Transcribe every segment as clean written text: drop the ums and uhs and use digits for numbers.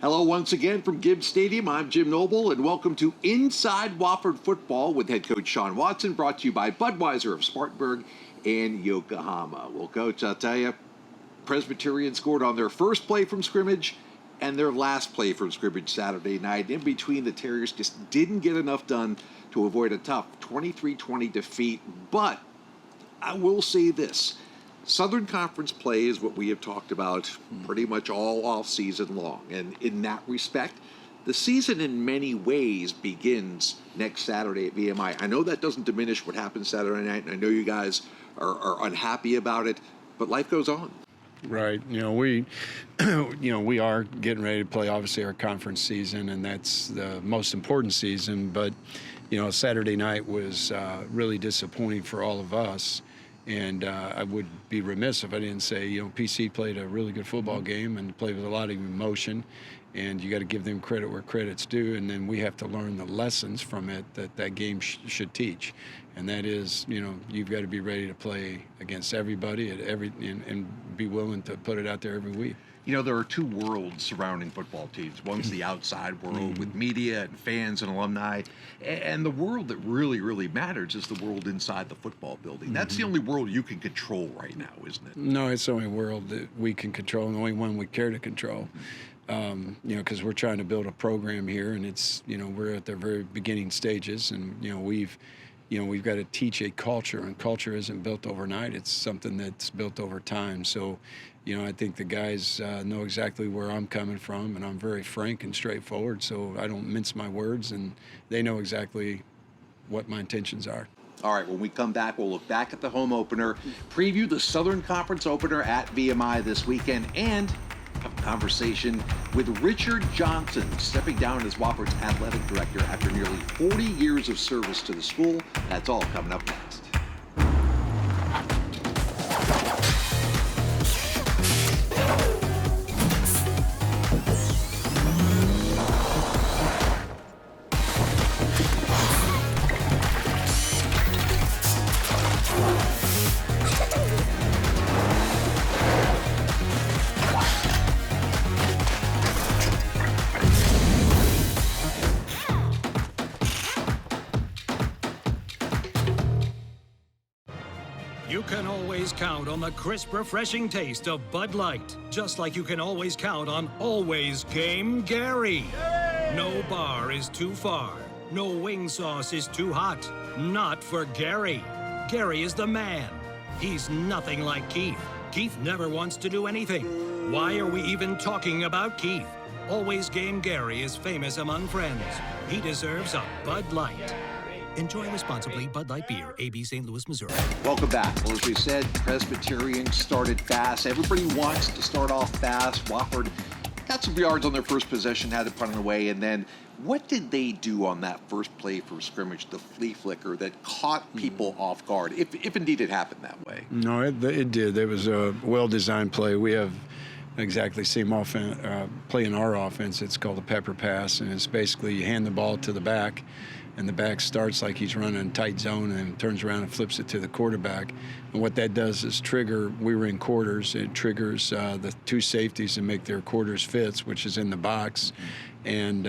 Hello once again from Gibbs Stadium. I'm Jim Noble, and welcome to Inside Wofford Football with head coach Sean Watson, brought to you by Budweiser of Spartanburg and Yokohama. Well, Coach, I'll tell you, Presbyterian scored on their first play from scrimmage and their last play from scrimmage Saturday night. In between, the Terriers just didn't get enough done to avoid a tough 23-20 defeat. But I will say this. Southern Conference play is what we have talked about pretty much all off season long. And in that respect, the season in many ways begins next Saturday at VMI. I know that doesn't diminish what happens Saturday night, and I know you guys are unhappy about it, but life goes on. Right. We are getting ready to play, obviously, our conference season, and that's the most important season. But, Saturday night was really disappointing for all of us. And I would be remiss if I didn't say, PC played a really good football game and played with a lot of emotion. And you got to give them credit where credit's due. And then we have to learn the lessons from it that game should teach. And that is, you've got to be ready to play against everybody and be willing to put it out there every week. There are two worlds surrounding football teams. One's the outside world with media and fans and alumni. And the world that really, really matters is the world inside the football building. That's the only world you can control right now, isn't it? No, it's the only world that we can control and the only one we care to control. Because we're trying to build a program here, and it's, we're at the very beginning stages, and, we've got to teach a culture, and culture isn't built overnight. It's something that's built over time. So, I think the guys know exactly where I'm coming from, and I'm very frank and straightforward, so I don't mince my words, and they know exactly what my intentions are. All right, when we come back, we'll look back at the home opener, preview the Southern Conference opener at VMI this weekend, and have a conversation with Richard Johnson, stepping down as Wofford's athletic director after nearly 40 years of service to the school. That's all coming up next. You can always count on the crisp, refreshing taste of Bud Light, just like you can always count on Always Game Gary. No bar is too far. No wing sauce is too hot. Not for Gary. Gary is the man. He's nothing like Keith. Keith never wants to do anything. Why are we even talking about Keith? Always Game Gary is famous among friends. He deserves a Bud Light. Enjoy responsibly. Bud Light Beer, AB St. Louis, Missouri. Welcome back. Well, as we said, Presbyterian started fast. Everybody wants to start off fast. Wofford got some yards on their first possession, had it punted away, and then what did they do on that first play for scrimmage, the flea flicker that caught people off guard, if indeed it happened that way? No, it did. It was a well-designed play. We have exactly the same play in our offense. It's called a pepper pass, and it's basically you hand the ball to the back, and the back starts like he's running a tight zone and turns around and flips it to the quarterback. And what that does is we were in quarters. It triggers the two safeties to make their quarters fits, which is in the box. And,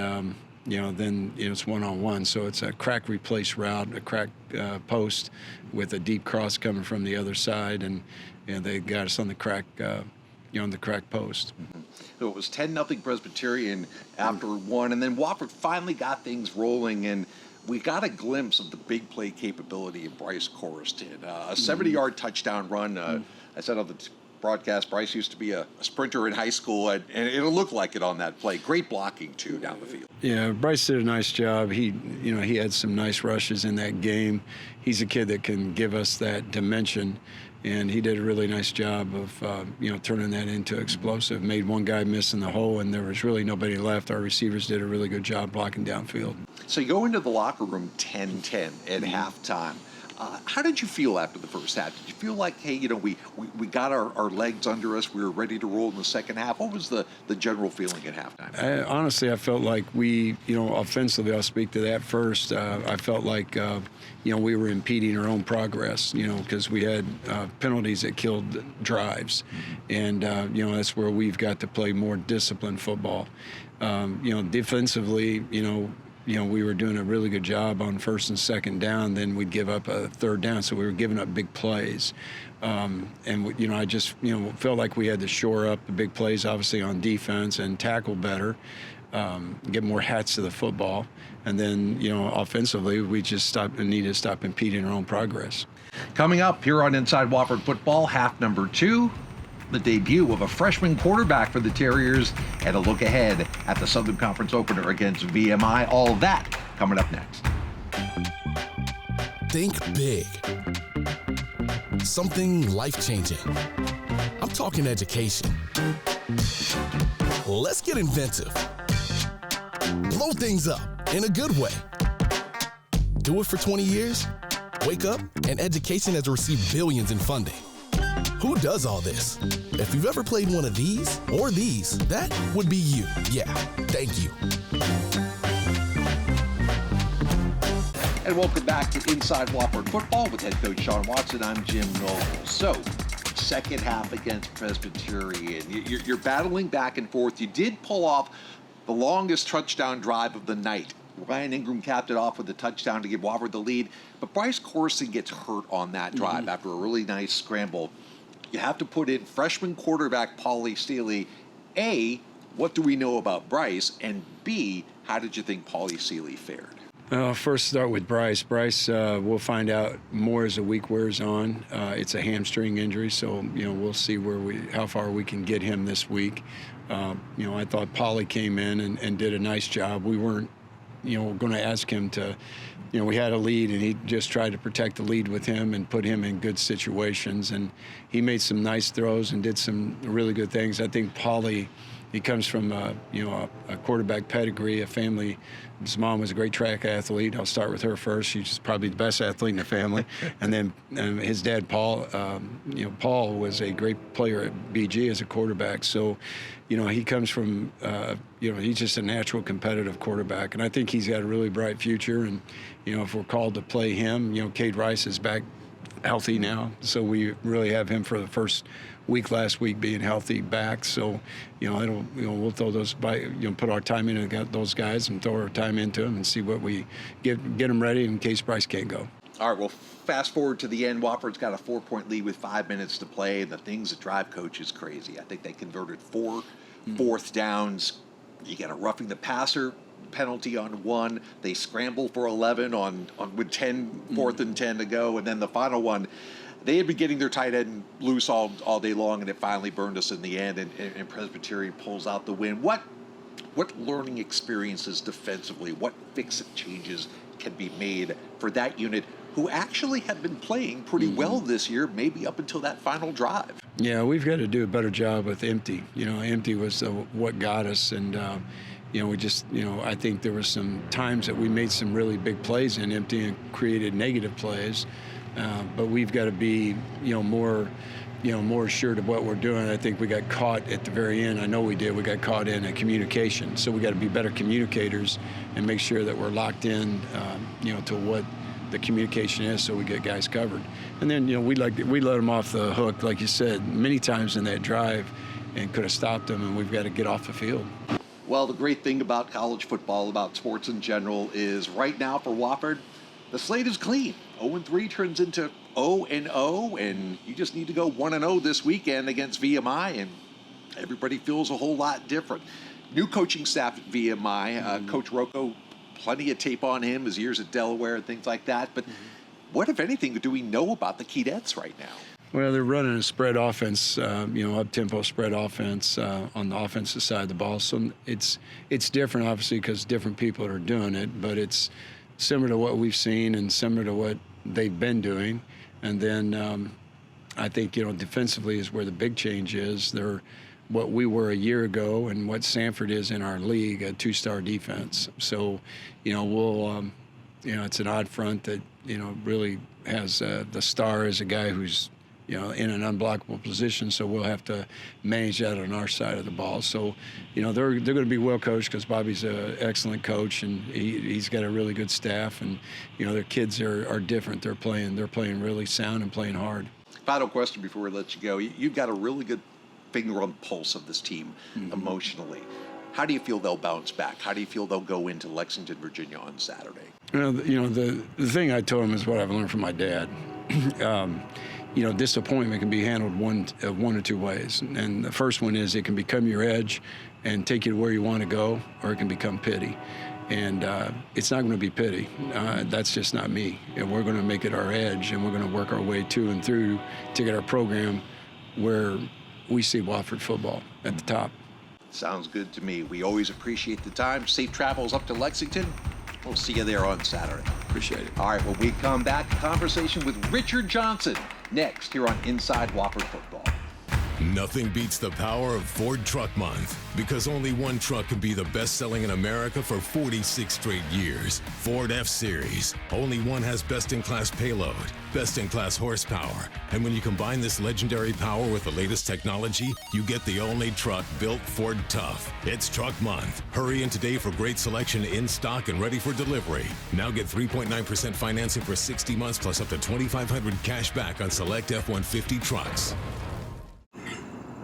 then it's one-on-one. So it's a crack replace route, a crack post with a deep cross coming from the other side. And they got us on the crack on the crack post. So it was 10-0 Presbyterian after one, and then Wofford finally got things rolling, and we got a glimpse of the big play capability of Bryce Corriston. A 70-yard touchdown run. I said on the broadcast, Bryce used to be a sprinter in high school, and it looked like it on that play. Great blocking, too, down the field. Yeah, Bryce did a nice job. He had some nice rushes in that game. He's a kid that can give us that dimension, and he did a really nice job of, turning that into explosive. Made one guy miss in the hole, and there was really nobody left. Our receivers did a really good job blocking downfield. So you go into the locker room 10-10 at halftime. How did you feel after the first half? Did you feel like, hey, we got our legs under us, we were ready to roll in the second half? What was the general feeling at halftime? Honestly, I felt like we, offensively, I'll speak to that first. I felt like, we were impeding our own progress, because we had penalties that killed drives. And, that's where we've got to play more disciplined football. Defensively, we were doing a really good job on first and second down. Then we'd give up a third down, so we were giving up big plays. I just felt like we had to shore up the big plays, obviously on defense, and tackle better, get more hats to the football, and then offensively we just need to stop impeding our own progress. Coming up here on Inside Wofford Football, half number 2. The debut of a freshman quarterback for the Terriers, and a look ahead at the Southern Conference opener against VMI. All of that coming up next. Think big. Something life-changing. I'm talking education. Let's get inventive. Blow things up in a good way. Do it for 20 years? Wake up and education has received billions in funding. Who does all this? If you've ever played one of these or these, that would be you. Yeah, thank you. And welcome back to Inside Wofford Football with head coach Sean Watson. I'm Jim Noble. So, second half against Presbyterian. You're battling back and forth. You did pull off the longest touchdown drive of the night. Ryan Ingram capped it off with a touchdown to give Wofford the lead, but Bryce Corson gets hurt on that drive after a really nice scramble. You have to put in freshman quarterback Paulie Seeley. A, what do we know about Bryce? And B, how did you think Paulie Seeley fared? First, start with Bryce. Bryce, we'll find out more as the week wears on. It's a hamstring injury, so we'll see how far we can get him this week. I thought Paulie came in and did a nice job. We weren't, going to ask him to. We had a lead, and he just tried to protect the lead with him and put him in good situations. And he made some nice throws and did some really good things. I think Paulie, he comes from a quarterback pedigree, a family. His mom was a great track athlete. I'll start with her first. She's probably the best athlete in the family. And then his dad, Paul, Paul was a great player at BG as a quarterback. So, he comes from, he's just a natural competitive quarterback. And I think he's got a really bright future. And, if we're called to play him, Cade Rice is back healthy now. So we really have him for the first week last week being healthy back. So, we'll throw those put our time into those guys and throw our time into them and see what we get them ready in case Bryce can't go. All right, well, fast forward to the end. Wofford's got a 4-point lead with 5 minutes to play, and the things that drive coaches crazy. I think they converted 4 fourth downs. You get a roughing the passer penalty on 1. They scramble for 11 with 10, 4th and 10 to go, and then the final one. They had been getting their tight end loose all day long, and it finally burned us in the end, and Presbyterian pulls out the win. What learning experiences defensively, what fix-it changes can be made for that unit who actually have been playing pretty well this year, maybe up until that final drive? Yeah, we've got to do a better job with empty. Empty was what got us, and we just, I think there were some times that we made some really big plays in empty and created negative plays. But we've got to be, more assured of what we're doing. I think we got caught at the very end. I know we did. We got caught in a communication. So we got to be better communicators and make sure that we're locked in, to what the communication is, so we get guys covered. And then, we let them off the hook, like you said, many times in that drive, and could have stopped them. And we've got to get off the field. Well, the great thing about college football, about sports in general, is right now for Wofford, the slate is clean. 0-3 turns into 0-0, and you just need to go 1-0 this weekend against VMI, and everybody feels a whole lot different. New coaching staff at VMI, Coach Rocco, plenty of tape on him, his years at Delaware and things like that. But what, if anything, do we know about the Keydets right now? Well, they're running a spread offense, up-tempo spread offense on the offensive side of the ball. So it's different, obviously, because different people are doing it, but it's similar to what we've seen and similar to what they've been doing. And then I think, defensively is where the big change is. They're what we were a year ago and what Sanford is in our league, a 2-star defense. So, we'll, it's an odd front that, really has the star as a guy who's, in an unblockable position, so we'll have to manage that on our side of the ball. So, they're going to be well coached because Bobby's an excellent coach, and he's got a really good staff, and their kids are different. They're playing really sound and playing hard. Final question before we let you go. You've got a really good finger on the pulse of this team emotionally. How do you feel they'll bounce back? How do you feel they'll go into Lexington, Virginia on Saturday? The thing I told him is what I've learned from my dad. Disappointment can be handled one or two ways. And the first one is it can become your edge and take you to where you want to go, or it can become pity. And it's not going to be pity. That's just not me. And we're going to make it our edge, and we're going to work our way to and through to get our program where we see Wofford football at the top. Sounds good to me. We always appreciate the time. Safe travels up to Lexington. We'll see you there on Saturday. Appreciate it. All right, when we come back, a conversation with Richard Johnson next here on Inside Wofford Football. Nothing beats the power of Ford Truck Month, because only one truck can be the best-selling in America for 46 straight years. Ford F-Series. Only one has best-in-class payload, best-in-class horsepower, and when you combine this legendary power with the latest technology, you get the only truck built Ford tough. It's Truck Month. Hurry in today for great selection in stock and ready for delivery. Now get 3.9% financing for 60 months plus up to $2,500 cash back on select F-150 trucks.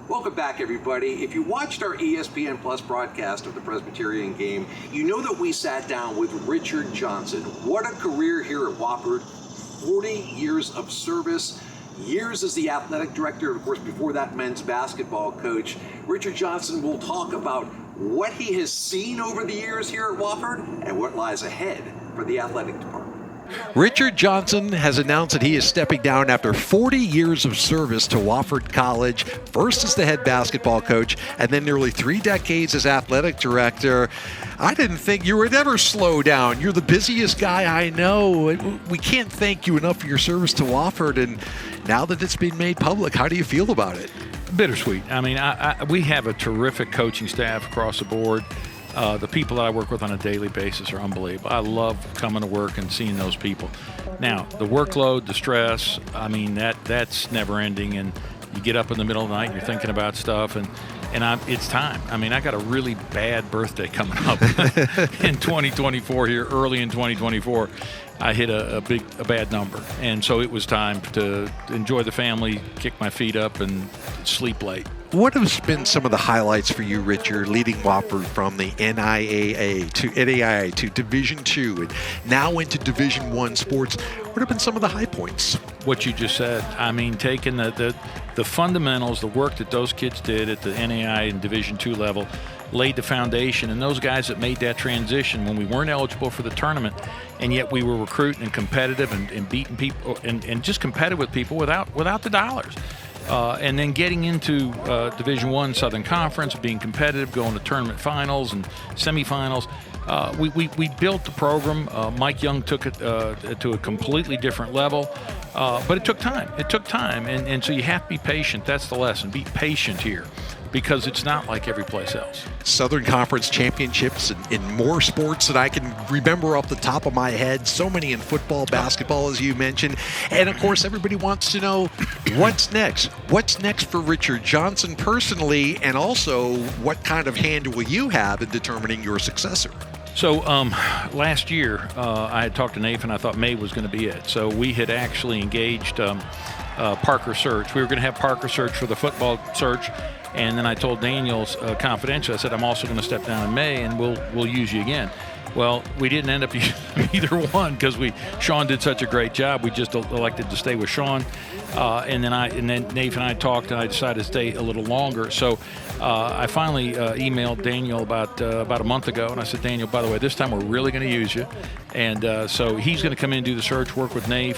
Welcome back, everybody. If you watched our ESPN Plus broadcast of the Presbyterian Game, you know that we sat down with Richard Johnson. What a career here at Wofford. 40 years of service, years as the athletic director, of course, before that, men's basketball coach. Richard Johnson will talk about what he has seen over the years here at Wofford and what lies ahead for the athletic department. Richard Johnson has announced that he is stepping down after 40 years of service to Wofford College, first as the head basketball coach, and then nearly 3 decades as athletic director. I didn't think you would ever slow down. You're the busiest guy I know. We can't thank you enough for your service to Wofford, and now that it's been made public, how do you feel about it? Bittersweet. I mean, we have a terrific coaching staff across the board. The people that I work with on a daily basis are unbelievable. I love coming to work and seeing those people. Now, the workload, the stress, I mean, that's never ending. And you get up in the middle of the night and you're thinking about stuff, and it's time. I mean, I got a really bad birthday coming up in 2024 here, early in 2024. I hit a bad number. And so it was time to enjoy the family, kick my feet up, and sleep late. What has been some of the highlights for you, Richard, leading Wofford from the NAIA to Division II and now into Division I sports? What have been some of the high points? What you just said. I mean, taking the fundamentals, the work that those kids did at the NAIA and Division II level, laid the foundation, and those guys that made that transition when we weren't eligible for the tournament, and yet we were recruiting and competitive and beating people and just competitive with people without the dollars. And then getting into Division I Southern Conference, being competitive, going to tournament finals and semifinals. We built the program. Mike Young took it to a completely different level, but it took time. And so you have to be patient. That's the lesson. Be patient here, because it's not like every place else. Southern Conference championships in more sports than I can remember off the top of my head. So many in football, basketball, as you mentioned. And, of course, everybody wants to know what's next. What's next for Richard Johnson personally, and also what kind of hand will you have in determining your successor? So last year, I had talked to Nathan. I thought May was going to be it. So we had actually engaged Parker Search. We were going to have Parker Search for the football search. And then I told Daniels confidentially, I said, I'm also going to step down in May, and we'll use you again. Well, we didn't end up either one, because Sean did such a great job. We just elected to stay with Sean. And then Nathan and I talked, and I decided to stay a little longer. So I finally emailed Daniel about a month ago, and I said, Daniel, by the way, this time we're really going to use you. And so he's going to come in and do the search, work with Nate.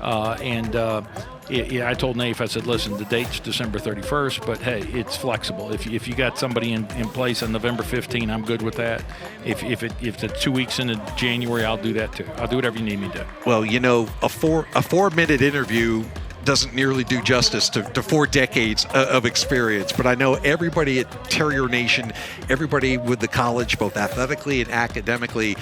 I told Nafe, I said, listen, the date's December 31st, but hey, it's flexible. If you got somebody in place on November 15, I'm good with that. If it's 2 weeks into January, I'll do that too. I'll do whatever you need me to. Well, you know, a 4-minute interview doesn't nearly do justice to 4 decades of experience. But I know everybody at Terrier Nation, everybody with the college, both athletically and academically,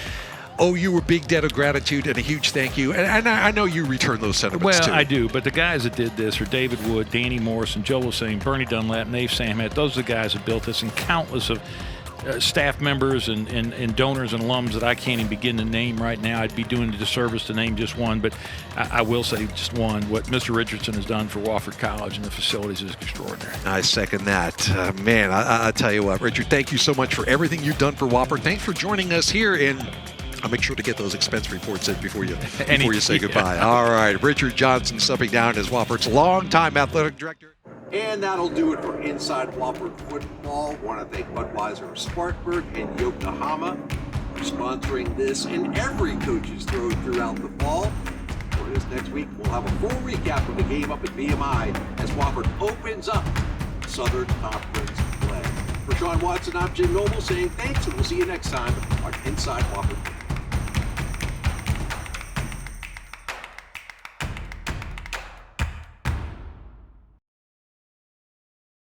owe you a big debt of gratitude and a huge thank you. And I know you return those sentiments too. Well, I do. But the guys that did this are David Wood, Danny Morrison, Joe Losane, Bernie Dunlap, Nave Samhat. Those are the guys that built this, and countless of staff members and donors and alums that I can't even begin to name right now. I'd be doing a disservice to name just one, but I will say just one. What Mr. Richardson has done for Wofford College and the facilities is extraordinary. I second that. Man, I tell you what, Richard, thank you so much for everything you've done for Wofford. Thanks for joining us here, and I'll make sure to get those expense reports in before you say goodbye. All right, Richard Johnson stepping down as Wofford's longtime athletic director. And that'll do it for Inside Wofford Football. I want to thank Budweiser of Spartanburg and Yokohama for sponsoring this and every coach's throw throughout the fall. Join us next week. We'll have a full recap of the game up at BMI as Wofford opens up Southern Conference play. For Sean Watson, I'm Jim Noble saying thanks, and we'll see you next time on Inside Wofford.